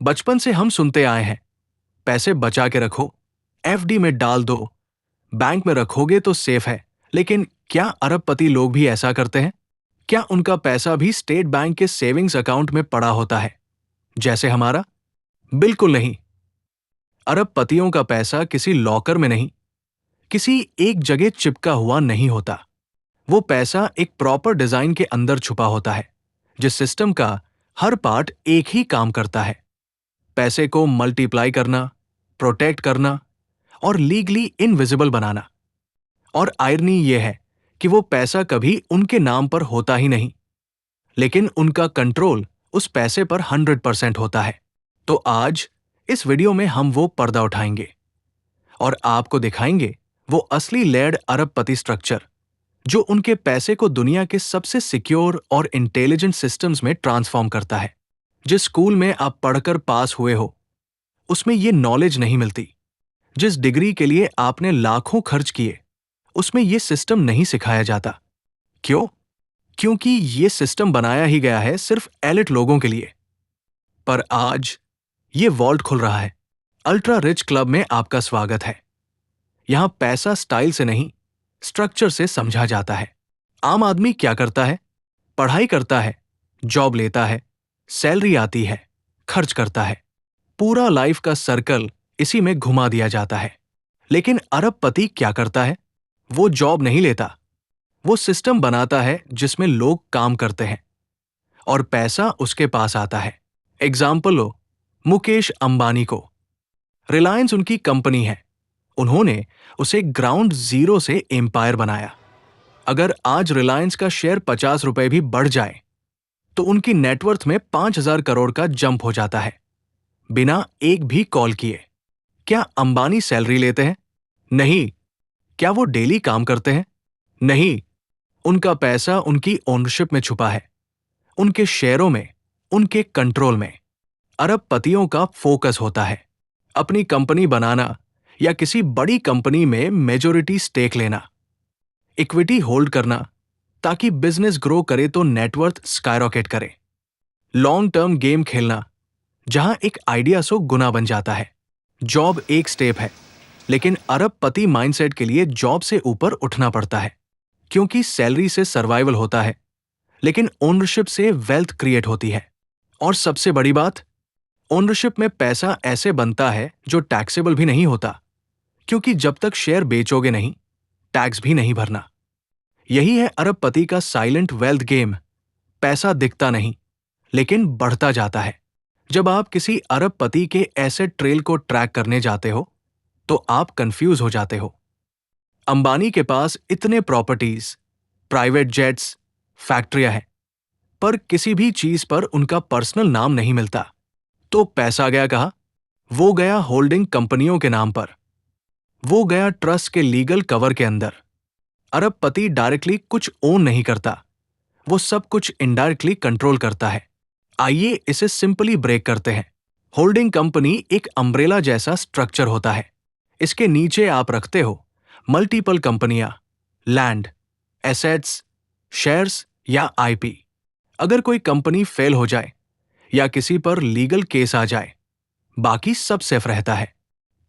बचपन से हम सुनते आए हैं, पैसे बचा के रखो, एफडी में डाल दो, बैंक में रखोगे तो सेफ है। लेकिन क्या अरबपति लोग भी ऐसा करते हैं? क्या उनका पैसा भी स्टेट बैंक के सेविंग्स अकाउंट में पड़ा होता है, जैसे हमारा? बिल्कुल नहीं। अरबपतियों का पैसा किसी लॉकर में नहीं, किसी एक जगह चिपका हुआ नहीं होता। वो पैसा एक प्रॉपर डिजाइन के अंदर छुपा होता है, जिस सिस्टम का हर पार्ट एक ही काम करता है: पैसे को मल्टीप्लाई करना, प्रोटेक्ट करना और लीगली इनविजिबल बनाना। और आयरनी यह है कि वो पैसा कभी उनके नाम पर होता ही नहीं, लेकिन उनका कंट्रोल उस पैसे पर 100% होता है। तो आज इस वीडियो में हम वो पर्दा उठाएंगे और आपको दिखाएंगे वो असली लेयर्ड अरबपति स्ट्रक्चर, जो उनके पैसे को दुनिया के सबसे सिक्योर और इंटेलिजेंट सिस्टम्स में ट्रांसफॉर्म करता है। जिस स्कूल में आप पढ़कर पास हुए हो, उसमें ये नॉलेज नहीं मिलती। जिस डिग्री के लिए आपने लाखों खर्च किए, उसमें ये सिस्टम नहीं सिखाया जाता। क्यों? क्योंकि ये सिस्टम बनाया ही गया है सिर्फ एलिट लोगों के लिए। पर आज ये वॉल्ट खुल रहा है। अल्ट्रा रिच क्लब में आपका स्वागत है। यहां पैसा स्टाइल से नहीं, स्ट्रक्चर से समझा जाता है। आम आदमी क्या करता है? पढ़ाई करता है, जॉब लेता है, सैलरी आती है, खर्च करता है। पूरा लाइफ का सर्कल इसी में घुमा दिया जाता है। लेकिन अरबपति क्या करता है? वो जॉब नहीं लेता, वो सिस्टम बनाता है जिसमें लोग काम करते हैं और पैसा उसके पास आता है। एग्जाम्पल लो मुकेश अंबानी को। रिलायंस उनकी कंपनी है। उन्होंने उसे ग्राउंड जीरो से एम्पायर बनाया। अगर आज रिलायंस का शेयर 50 रुपए भी बढ़ जाए, तो उनकी नेटवर्थ में 5,000 करोड़ का जंप हो जाता है, बिना एक भी कॉल किए। क्या अंबानी सैलरी लेते हैं? नहीं। क्या वो डेली काम करते हैं? नहीं। उनका पैसा उनकी ओनरशिप में छुपा है, उनके शेयरों में, उनके कंट्रोल में। अरबपतियों का फोकस होता है अपनी कंपनी बनाना या किसी बड़ी कंपनी में मेजॉरिटी स्टेक लेना, इक्विटी होल्ड करना, ताकि बिजनेस ग्रो करे तो नेटवर्थ स्काईरॉकेट करे। लॉन्ग टर्म गेम खेलना, जहां एक आइडिया 100 गुना बन जाता है। जॉब एक स्टेप है, लेकिन अरबपति माइंडसेट के लिए जॉब से ऊपर उठना पड़ता है, क्योंकि सैलरी से सर्वाइवल होता है, लेकिन ओनरशिप से वेल्थ क्रिएट होती है। और सबसे बड़ी बात, ओनरशिप में पैसा ऐसे बनता है जो टैक्सेबल भी नहीं होता, क्योंकि जब तक शेयर बेचोगे नहीं, टैक्स भी नहीं भरना। यही है अरबपति का साइलेंट वेल्थ गेम। पैसा दिखता नहीं, लेकिन बढ़ता जाता है। जब आप किसी अरबपति के एसेट ट्रेल को ट्रैक करने जाते हो, तो आप कंफ्यूज हो जाते हो। अंबानी के पास इतने प्रॉपर्टीज, प्राइवेट जेट्स, फैक्ट्रियां हैं, पर किसी भी चीज पर उनका पर्सनल नाम नहीं मिलता। तो पैसा गया कहाँ? वो गया होल्डिंग कंपनियों के नाम पर। वो गया ट्रस्ट के लीगल कवर के अंदर। अरबपति डायरेक्टली कुछ ओन नहीं करता, वो सब कुछ इनडायरेक्टली कंट्रोल करता है। आइए इसे सिंपली ब्रेक करते हैं। होल्डिंग कंपनी एक अम्ब्रेला जैसा स्ट्रक्चर होता है। इसके नीचे आप रखते हो मल्टीपल कंपनियां, लैंड, एसेट्स, शेयर्स या आईपी। अगर कोई कंपनी फेल हो जाए या किसी पर लीगल केस आ जाए, बाकी सब सेफ रहता है।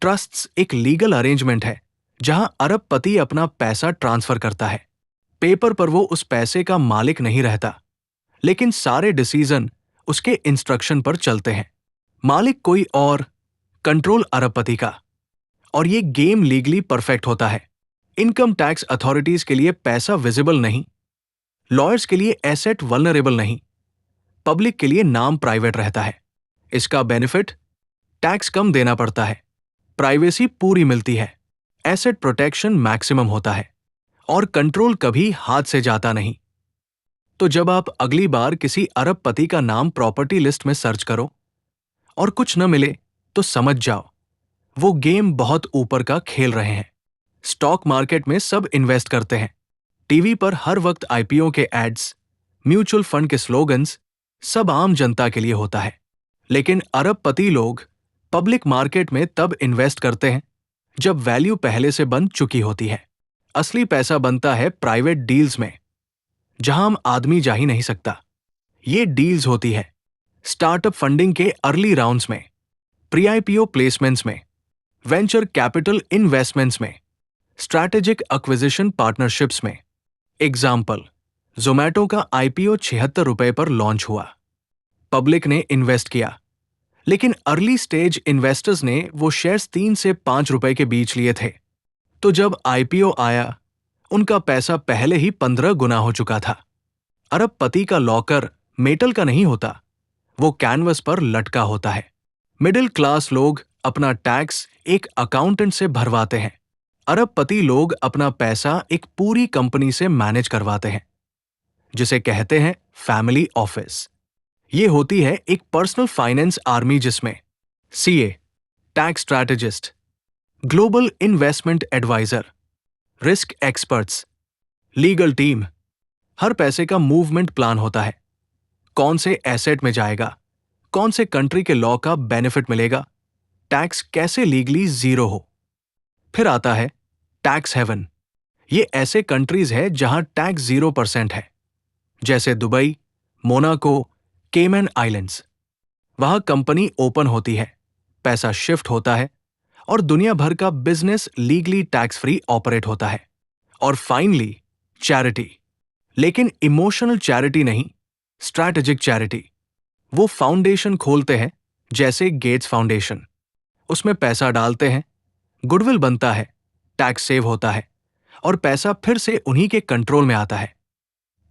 ट्रस्ट्स एक लीगल अरेंजमेंट है जहां अरबपति अपना पैसा ट्रांसफर करता है। पेपर पर वो उस पैसे का मालिक नहीं रहता, लेकिन सारे डिसीजन उसके इंस्ट्रक्शन पर चलते हैं। मालिक कोई और, कंट्रोल अरबपति का। और ये गेम लीगली परफेक्ट होता है। इनकम टैक्स अथॉरिटीज के लिए पैसा विजिबल नहीं, लॉयर्स के लिए एसेट वल्नरेबल नहीं, पब्लिक के लिए नाम प्राइवेट रहता है। इसका बेनिफिट, टैक्स कम देना पड़ता है, प्राइवेसी पूरी मिलती है, एसेट प्रोटेक्शन मैक्सिमम होता है और कंट्रोल कभी हाथ से जाता नहीं। तो जब आप अगली बार किसी अरबपति का नाम प्रॉपर्टी लिस्ट में सर्च करो और कुछ न मिले, तो समझ जाओ वो गेम बहुत ऊपर का खेल रहे हैं। स्टॉक मार्केट में सब इन्वेस्ट करते हैं, टीवी पर हर वक्त आईपीओ के एड्स, म्यूचुअल फंड के स्लोगन्स, सब आम जनता के लिए होता है। लेकिन अरबपति लोग पब्लिक मार्केट में तब इन्वेस्ट करते हैं जब वैल्यू पहले से बन चुकी होती है। असली पैसा बनता है प्राइवेट डील्स में, जहां आम आदमी जा ही नहीं सकता। ये डील्स होती है स्टार्टअप फंडिंग के अर्ली राउंड्स में, प्री आईपीओ प्लेसमेंट्स में, वेंचर कैपिटल इन्वेस्टमेंट्स में, स्ट्रैटेजिक एक्विजिशन पार्टनरशिप्स में। एग्जाम्पल, जोमैटो का आईपीओ 76 रुपए पर लॉन्च हुआ। पब्लिक ने इन्वेस्ट किया, लेकिन अर्ली स्टेज इन्वेस्टर्स ने वो शेयर्स 3 से 5 रुपए के बीच लिए थे। तो जब आईपीओ आया, उनका पैसा पहले ही 15 गुना हो चुका था। अरबपति का लॉकर मेटल का नहीं होता, वो कैनवस पर लटका होता है। मिडिल क्लास लोग अपना टैक्स एक अकाउंटेंट से भरवाते हैं। अरबपति लोग अपना पैसा एक पूरी कंपनी से मैनेज करवाते हैं, जिसे कहते हैं फैमिली ऑफिस। ये होती है एक पर्सनल फाइनेंस आर्मी, जिसमें CA, tax strategist, global investment advisor, risk experts, legal team, हर पैसे का मूवमेंट प्लान होता है। कौन से एसेट में जाएगा, कौन से कंट्री के लॉ का बेनिफिट मिलेगा, टैक्स कैसे लीगली जीरो हो। फिर आता है टैक्स हेवन। ये ऐसे कंट्रीज है जहां टैक्स 0% है, जैसे दुबई, मोनाको, केमैन आइलैंड्स। वहां कंपनी ओपन होती है, पैसा शिफ्ट होता है और दुनिया भर का business legally tax free operate होता है। और फाइनली चैरिटी, लेकिन इमोशनल चैरिटी नहीं, स्ट्रैटेजिक चैरिटी। वो फाउंडेशन खोलते हैं, जैसे गेट्स फाउंडेशन। उसमें पैसा डालते हैं, गुडविल बनता है, टैक्स सेव होता है और पैसा फिर से उन्हीं के कंट्रोल में आता है,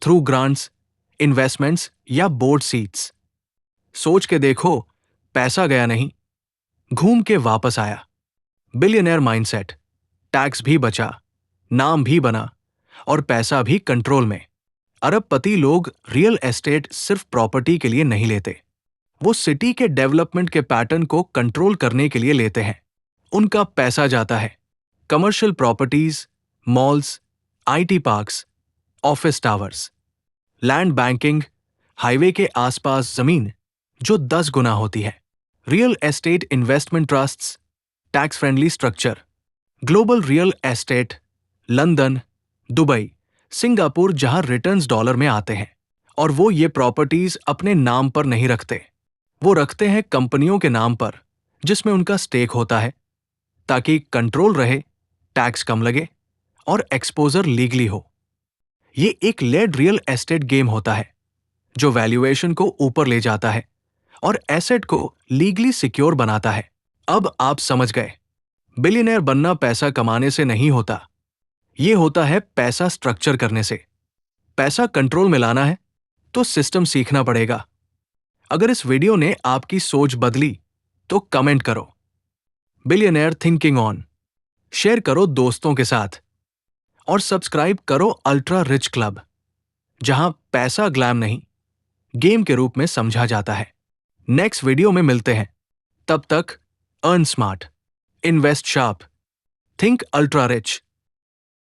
थ्रू ग्रांट्स, इन्वेस्टमेंट्स या बोर्ड सीट्स। सोच के देखो, पैसा गया नहीं, घूम के वापस आया। बिलियनर माइंडसेट, टैक्स भी बचा, नाम भी बना और पैसा भी कंट्रोल में। अरबपति लोग रियल एस्टेट सिर्फ प्रॉपर्टी के लिए नहीं लेते, वो सिटी के डेवलपमेंट के पैटर्न को कंट्रोल करने के लिए लेते हैं। उनका पैसा जाता है commercial properties, malls, IT parks, office towers, land banking, highway के आसपास जमीन जो 10 गुना होती है, real estate investment trusts, tax friendly structure, global real estate, London, Dubai, Singapore, जहां रिटर्न्स डॉलर में आते हैं। और वो ये प्रॉपर्टीज अपने नाम पर नहीं रखते, वो रखते हैं कंपनियों के नाम पर, जिसमें उनका स्टेक होता है, ताकि कंट्रोल रहे, टैक्स कम लगे और एक्सपोजर लीगली हो। ये एक लेड रियल एस्टेट गेम होता है, जो वैल्यूएशन को ऊपर ले जाता है और एसेट को लीगली सिक्योर बनाता है। अब आप समझ गए, बिलियनर बनना पैसा कमाने से नहीं होता, ये होता है पैसा स्ट्रक्चर करने से। पैसा कंट्रोल में लाना है तो सिस्टम सीखना पड़ेगा। अगर इस वीडियो ने आपकी सोच बदली तो कमेंट करो, बिलियनर थिंकिंग ऑन, शेयर करो दोस्तों के साथ और सब्सक्राइब करो अल्ट्रा रिच क्लब, जहां पैसा ग्लैम नहीं, गेम के रूप में समझा जाता है। नेक्स्ट वीडियो में मिलते हैं, तब तक earn smart, invest sharp, think ultra rich.